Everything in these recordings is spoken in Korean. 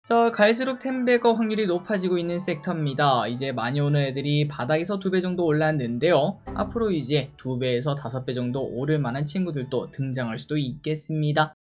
자, 갈수록 템베거 확률이 높아지고 있는 섹터입니다. 이제 많이 오는 애들이 바닥에서 2배 정도 올랐는데요. 앞으로 이제 2배에서 5배 정도 오를 만한 친구들도 등장할 수도 있겠습니다.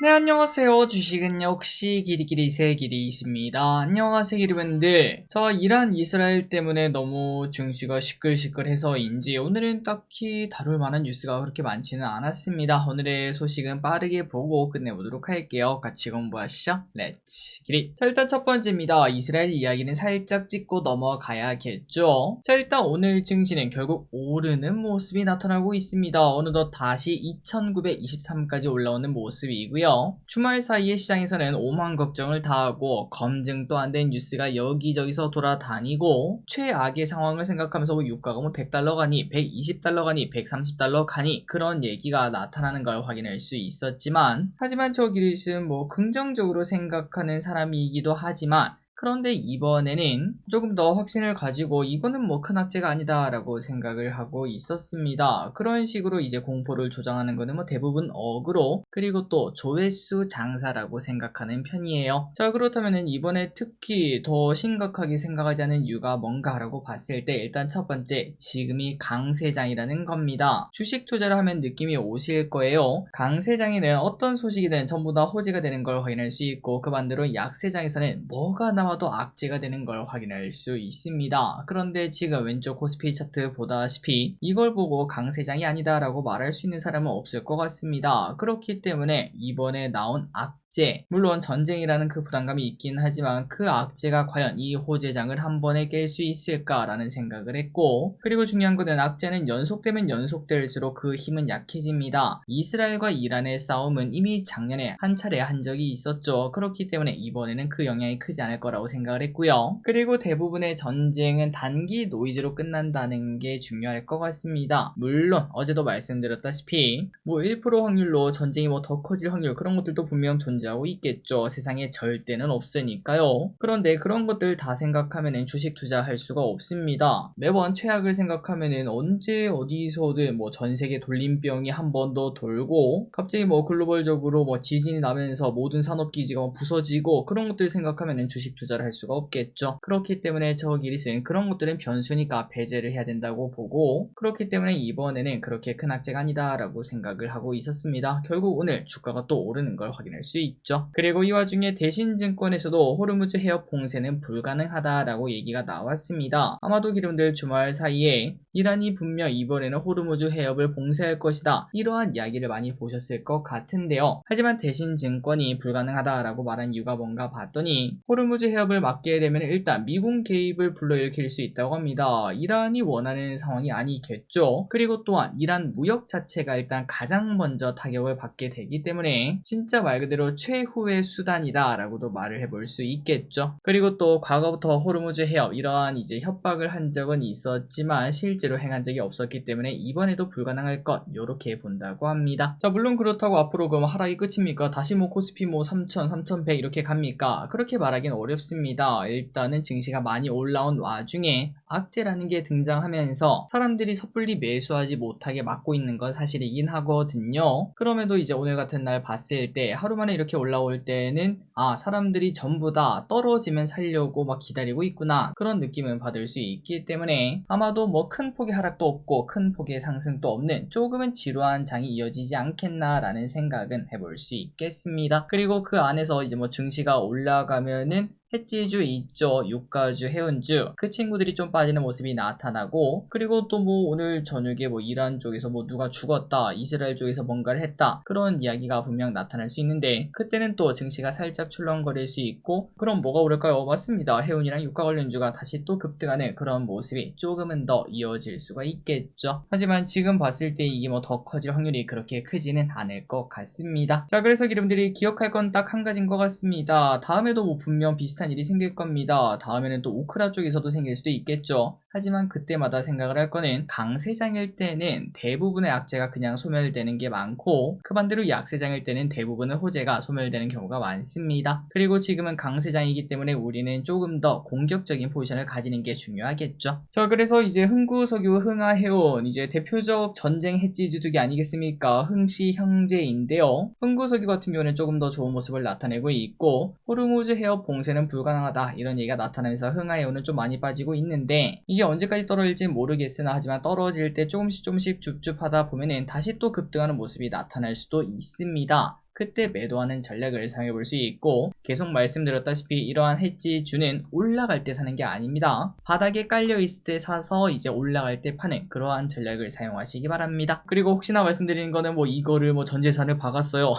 네, 안녕하세요. 주식은 역시 길이길이 새길이 있습니다. 안녕하세요, 여러분들. 저 이란 이스라엘 때문에 너무 증시가 시끌시끌해서인지 오늘은 딱히 다룰 만한 뉴스가 그렇게 많지는 않았습니다. 오늘의 소식은 빠르게 보고 끝내보도록 할게요. 같이 공부하시죠. 렛츠 기릿. 자, 일단 첫 번째입니다. 이스라엘 이야기는 살짝 짚고 넘어가야겠죠. 자, 일단 오늘 증시는 결국 오르는 모습이 나타나고 있습니다. 어느덧 다시 2923까지 올라오는 모습이고요. 주말 사이에 시장에서는 오만 걱정을 다하고 검증도 안 된 뉴스가 여기저기서 돌아다니고 최악의 상황을 생각하면서 유가가 뭐 100달러 가니 120달러 가니 130달러 가니 그런 얘기가 나타나는 걸 확인할 수 있었지만, 하지만 저 기릿은 뭐 긍정적으로 생각하는 사람이기도 하지만, 그런데 이번에는 조금 더 확신을 가지고 이거는 뭐 큰 악재가 아니다 라고 생각을 하고 있었습니다. 그런 식으로 이제 공포를 조장하는 거는 뭐 대부분 어그로, 그리고 또 조회수 장사라고 생각하는 편이에요. 자, 그렇다면 이번에 특히 더 심각하게 생각하지 않은 이유가 뭔가 라고 봤을 때, 일단 첫 번째, 지금이 강세장이라는 겁니다. 주식 투자를 하면 느낌이 오실 거예요. 강세장에는 어떤 소식이든 전부 다 호재가 되는 걸 확인할 수 있고, 그 반대로 약세장에서는 뭐가 나와도 악재가 되는 걸 확인할 수 있습니다. 그런데 지금 왼쪽 코스피 차트 보다시피 이걸 보고 강세장이 아니다 라고 말할 수 있는 사람은 없을 것 같습니다. 그렇기 때문에 이번에 나온 악재, 물론 전쟁이라는 그 부담감이 있긴 하지만 그 악재가 과연 이 호재장을 한 번에 깰 수 있을까라는 생각을 했고, 그리고 중요한 것은 악재는 연속되면 연속될수록 그 힘은 약해집니다. 이스라엘과 이란의 싸움은 이미 작년에 한 차례 한 적이 있었죠. 그렇기 때문에 이번에는 그 영향이 크지 않을 거라고 생각을 했고요. 그리고 대부분의 전쟁은 단기 노이즈로 끝난다는 게 중요할 것 같습니다. 물론 어제도 말씀드렸다시피 뭐 1% 확률로 전쟁이 뭐 더 커질 확률, 그런 것들도 분명 존재하고 있겠죠. 세상에 절대는 없으니까요. 그런데 그런 것들 다 생각하면은 주식 투자할 수가 없습니다. 매번 최악을 생각하면은 언제 어디서든 뭐 전 세계 돌림병이 한 번 더 돌고 갑자기 뭐 글로벌적으로 뭐 지진이 나면서 모든 산업기지가 부서지고, 그런 것들 생각하면은 주식 투자를 할 수가 없겠죠. 그렇기 때문에 저 기릿은 그런 것들은 변수니까 배제를 해야 된다고 보고, 그렇기 때문에 이번에는 그렇게 큰 악재가 아니다 라고 생각을 하고 있었습니다. 결국 오늘 주가가 또 오르는 걸 확인할 수 있죠. 그리고 이 와중에 대신증권에서도 호르무즈 해협 봉쇄는 불가능하다라고 얘기가 나왔습니다. 아마도 기름들 주말 사이에 이란이 분명 이번에는 호르무즈 해협을 봉쇄할 것이다, 이러한 이야기를 많이 보셨을 것 같은데요. 하지만 대신증권이 불가능하다라고 말한 이유가 뭔가 봤더니, 호르무즈 해협을 막게 되면 일단 미군 개입을 불러일으킬 수 있다고 합니다. 이란이 원하는 상황이 아니겠죠. 그리고 또한 이란 무역 자체가 일단 가장 먼저 타격을 받게 되기 때문에 진짜 말 그대로 최후의 수단이다 라고도 말을 해볼 수 있겠죠. 그리고 또 과거부터 호르무즈 해협 이러한 이제 협박을 한 적은 있었지만 실제로 행한 적이 없었기 때문에 이번에도 불가능할 것, 요렇게 본다고 합니다. 자, 물론 그렇다고 앞으로 그럼 하락이 끝입니까? 다시 뭐 코스피 뭐 3000, 3100 이렇게 갑니까? 그렇게 말하긴 어렵습니다. 일단은 증시가 많이 올라온 와중에 악재라는 게 등장하면서 사람들이 섣불리 매수하지 못하게 막고 있는 건 사실이긴 하거든요. 그럼에도 이제 오늘 같은 날 봤을 때 하루 만에 이렇게 올라올 때는 사람들이 전부 다 떨어지면 살려고 막 기다리고 있구나, 그런 느낌은 받을 수 있기 때문에 아마도 뭐 큰 폭의 하락도 없고 큰 폭의 상승도 없는 조금은 지루한 장이 이어지지 않겠나 라는 생각은 해볼 수 있겠습니다. 그리고 그 안에서 이제 뭐 증시가 올라가면은 해지주 있죠. 유가주, 해운주, 그 친구들이 좀 빠지는 모습이 나타나고, 그리고 또 뭐 오늘 저녁에 뭐 이란 쪽에서 뭐 누가 죽었다, 이스라엘 쪽에서 뭔가를 했다, 그런 이야기가 분명 나타날 수 있는데, 그때는 또 증시가 살짝 출렁거릴 수 있고, 그럼 뭐가 오를까요? 맞습니다. 해운이랑 유가 관련주가 다시 또 급등하는 그런 모습이 조금은 더 이어질 수가 있겠죠. 하지만 지금 봤을 때 이게 뭐 더 커질 확률이 그렇게 크지는 않을 것 같습니다. 자, 그래서 여러분들이 기억할 건 딱 한 가지인 것 같습니다. 다음에도 뭐 분명 비슷한 일이 생길 겁니다. 다음에는 또 우크라 쪽에서도 생길 수도 있겠죠. 하지만 그때마다 생각을 할 거는 강세장일 때는 대부분의 악재가 그냥 소멸되는 게 많고 그 반대로 약세장일 때는 대부분의 호재가 소멸되는 경우가 많습니다. 그리고 지금은 강세장이기 때문에 우리는 조금 더 공격적인 포지션을 가지는 게 중요하겠죠. 자, 그래서 이제 흥구석유 흥하해온 이제 대표적 전쟁 해지 주둑이 아니겠습니까? 흥시 형제인데요. 흥구석유 같은 경우는 조금 더 좋은 모습을 나타내고 있고 호르무즈 해협 봉쇄는 불가능하다 이런 얘기가 나타나면서 흥하해온은 좀 많이 빠지고 있는데 이게 언제까지 떨어질지 모르겠으나 하지만 떨어질 때 조금씩 줍줍하다 보면은 다시 또 급등하는 모습이 나타날 수도 있습니다. 그때 매도하는 전략을 사용해 볼 수 있고 계속 말씀드렸다시피 이러한 해지주는 올라갈 때 사는 게 아닙니다. 바닥에 깔려 있을 때 사서 이제 올라갈 때 파는 그러한 전략을 사용하시기 바랍니다. 그리고 혹시나 말씀드리는 거는 뭐 이거를 뭐 전 재산을 박았어요.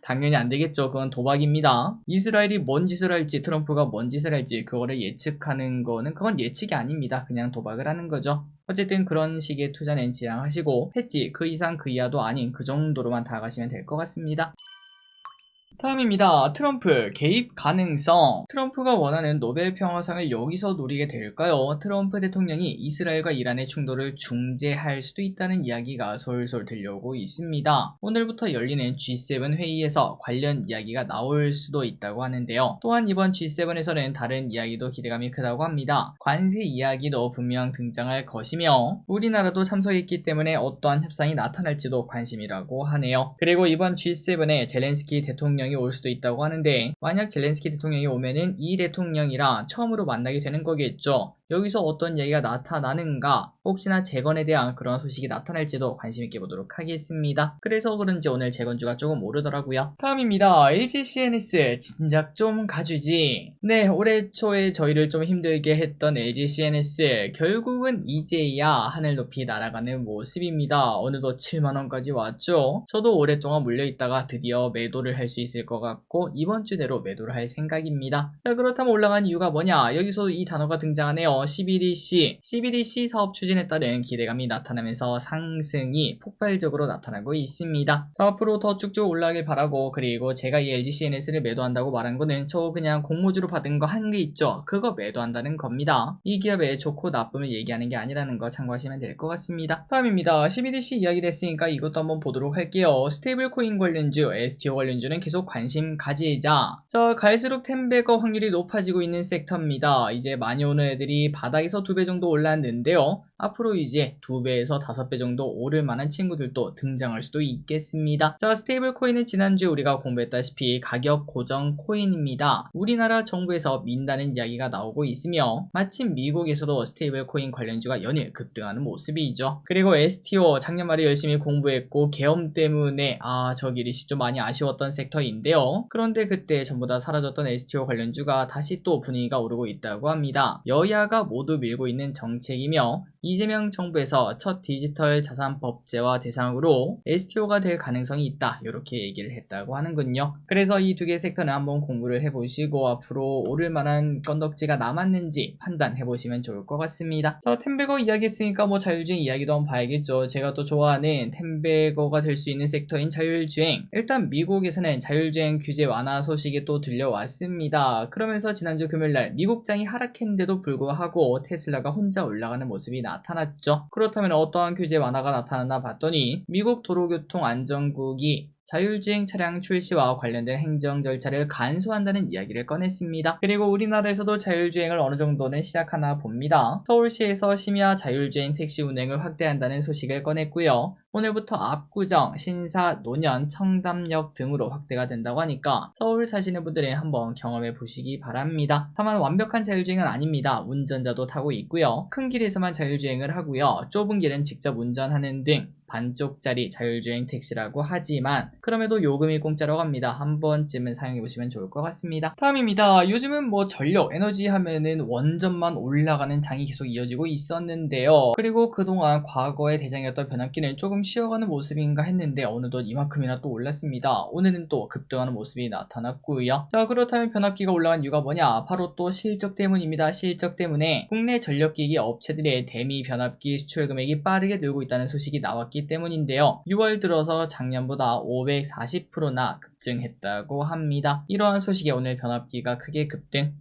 당연히 안 되겠죠. 그건 도박입니다. 이스라엘이 뭔 짓을 할지 트럼프가 뭔 짓을 할지 그거를 예측하는 거는 그건 예측이 아닙니다. 그냥 도박을 하는 거죠. 어쨌든 그런 식의 투자는 지양하시고 해지 그 이상 그 이하도 아닌 그 정도로만 다가가시면 될 것 같습니다. 다음입니다. 트럼프 개입 가능성. 트럼프가 원하는 노벨 평화상을 여기서 노리게 될까요? 트럼프 대통령이 이스라엘과 이란의 충돌을 중재할 수도 있다는 이야기가 솔솔 들려오고 있습니다. 오늘부터 열리는 G7 회의에서 관련 이야기가 나올 수도 있다고 하는데요. 또한 이번 G7에서는 다른 이야기도 기대감이 크다고 합니다. 관세 이야기도 분명 등장할 것이며 우리나라도 참석했기 때문에 어떠한 협상이 나타날지도 관심이라고 하네요. 그리고 이번 G7에 젤렌스키 대통령이 올 수도 있다고 하는데 만약 젤렌스키 대통령이 오면은 이 대통령이랑 처음으로 만나게 되는 거겠죠. 여기서 어떤 얘기가 나타나는가 혹시나 재건에 대한 그런 소식이 나타날지도 관심있게 보도록 하겠습니다. 그래서 그런지 오늘 재건주가 조금 오르더라고요. 다음입니다. LG CNS 진작 좀 가주지. 네, 올해 초에 저희를 좀 힘들게 했던 LG CNS 결국은 이제야 하늘 높이 날아가는 모습입니다. 어느덧 7만원까지 왔죠. 저도 오랫동안 물려있다가 드디어 매도를 할 수 있을 것 같고 이번 주 내로 매도를 할 생각입니다. 자, 그렇다면 올라간 이유가 뭐냐? 여기서도 이 단어가 등장하네요. CBDC 사업 추진에 따른 기대감이 나타나면서 상승이 폭발적으로 나타나고 있습니다. 자, 앞으로 더 쭉쭉 올라가길 바라고 그리고 제가 이 LG CNS를 매도한다고 말한 거는 저 그냥 공모주로 받은 거 한 게 있죠. 그거 매도한다는 겁니다. 이 기업의 좋고 나쁨을 얘기하는 게 아니라는 거 참고하시면 될 것 같습니다. 다음입니다. CBDC 이야기를 했으니까 이것도 한번 보도록 할게요. 스테이블 코인 관련주, STO 관련주는 계속 관심 가지자. 자, 갈수록 텐베거 확률이 높아지고 있는 섹터입니다. 이제 많이 오는 애들이 바닥에서 2배 정도 올랐는데요. 앞으로 이제 2배에서 5배 정도 오를 만한 친구들도 등장할 수도 있겠습니다. 자, 스테이블 코인은 지난주에 우리가 공부했다시피 가격 고정 코인입니다. 우리나라 정부에서 민다는 이야기가 나오고 있으며 마침 미국에서도 스테이블 코인 관련주가 연일 급등하는 모습이죠. 그리고 STO 작년 말에 열심히 공부했고 계엄 때문에 저 길이 좀 많이 아쉬웠던 섹터인데요. 그런데 그때 전부 다 사라졌던 STO 관련주가 다시 또 분위기가 오르고 있다고 합니다. 여야가 모두 밀고 있는 정책이며 이재명 정부에서 첫 디지털 자산 법제화 대상으로 STO가 될 가능성이 있다 이렇게 얘기를 했다고 하는군요. 그래서 이 두 개 섹터는 한번 공부를 해보시고 앞으로 오를 만한 건덕지가 남았는지 판단해보시면 좋을 것 같습니다. 자, 텐베거 이야기했으니까 뭐 자율주행 이야기도 한번 봐야겠죠. 제가 또 좋아하는 텐베거가 될 수 있는 섹터인 자율주행. 일단 미국에서는 자율주행 규제 완화 소식이 또 들려왔습니다. 그러면서 지난주 금요일날 미국장이 하락했는데도 불구하고 테슬라가 혼자 올라가는 모습이 나타났죠. 그렇다면 어떠한 규제 완화가 나타났나 봤더니 미국 도로교통안전국이 자율주행 차량 출시와 관련된 행정 절차를 간소화한다는 이야기를 꺼냈습니다. 그리고 우리나라에서도 자율주행을 어느 정도는 시작하나 봅니다. 서울시에서 심야 자율주행 택시 운행을 확대한다는 소식을 꺼냈고요. 오늘부터 압구정, 신사, 노년, 청담역 등으로 확대가 된다고 하니까 서울 사시는 분들은 한번 경험해 보시기 바랍니다. 다만 완벽한 자율주행은 아닙니다. 운전자도 타고 있고요. 큰 길에서만 자율주행을 하고요. 좁은 길은 직접 운전하는 등 반쪽짜리 자율주행 택시라고 하지만 그럼에도 요금이 공짜라고 합니다. 한 번쯤은 사용해보시면 좋을 것 같습니다. 다음입니다. 요즘은 뭐 전력, 에너지 하면은 원전만 올라가는 장이 계속 이어지고 있었는데요. 그리고 그동안 과거의 대장이었던 변압기는 조금 쉬어가는 모습인가 했는데 어느덧 이만큼이나 또 올랐습니다. 오늘은 또 급등하는 모습이 나타났고요. 자, 그렇다면 변압기가 올라간 이유가 뭐냐? 바로 또 실적 때문입니다. 실적 때문에 국내 전력기기 업체들의 대미 변압기 수출 금액이 빠르게 늘고 있다는 소식이 나왔기 때문인데요. 6월 들어서 작년보다 540%나 급증했다고 합니다. 이러한 소식에 오늘 변압기가 크게 급등.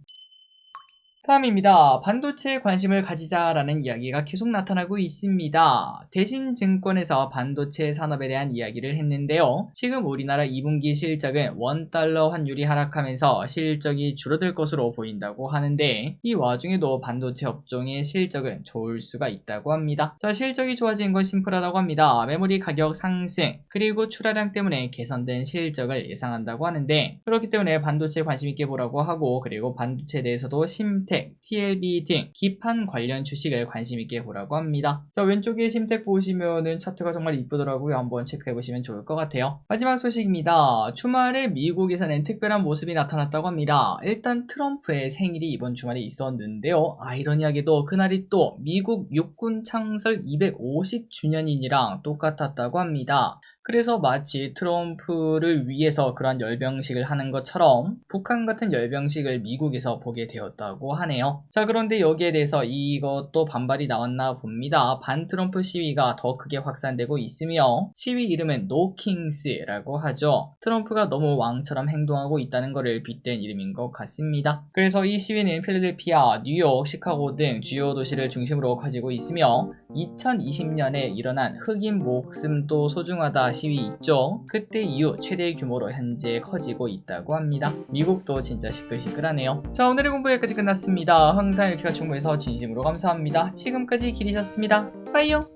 다음입니다. 반도체에 관심을 가지자라는 이야기가 계속 나타나고 있습니다. 대신증권에서 반도체 산업에 대한 이야기를 했는데요. 지금 우리나라 2분기 실적은 원달러 환율이 하락하면서 실적이 줄어들 것으로 보인다고 하는데 이 와중에도 반도체 업종의 실적은 좋을 수가 있다고 합니다. 자, 실적이 좋아진 건 심플하다고 합니다. 메모리 가격 상승 그리고 출하량 때문에 개선된 실적을 예상한다고 하는데 그렇기 때문에 반도체에 관심 있게 보라고 하고 그리고 반도체에 대해서도 심텍 TLB 등 기판 관련 주식을 관심 있게 보라고 합니다. 자, 왼쪽에 심텍 보시면은 차트가 정말 이쁘더라고요. 한번 체크해 보시면 좋을 것 같아요. 마지막 소식입니다. 주말에 미국에서는 특별한 모습이 나타났다고 합니다. 일단 트럼프의 생일이 이번 주말에 있었는데요. 아이러니하게도 그날이 또 미국 육군 창설 250주년이랑 똑같았다고 합니다. 그래서 마치 트럼프를 위해서 그러한 열병식을 하는 것처럼 북한 같은 열병식을 미국에서 보게 되었다고 하네요. 자, 그런데 여기에 대해서 이것도 반발이 나왔나 봅니다. 반트럼프 시위가 더 크게 확산되고 있으며 시위 이름은 노킹스라고 하죠. 트럼프가 너무 왕처럼 행동하고 있다는 것을 빗댄 이름인 것 같습니다. 그래서 이 시위는 필라델피아, 뉴욕, 시카고 등 주요 도시를 중심으로 커지고 있으며 2020년에 일어난 흑인 목숨도 소중하다 시위 있죠. 그때 이후 최대 규모로 현재 커지고 있다고 합니다. 미국도 진짜 시끌시끌하네요. 자, 오늘의 공부 여기까지 끝났습니다. 항상 이렇게 같이 공부해서 진심으로 감사합니다. 지금까지 길이셨습니다. 빠이요.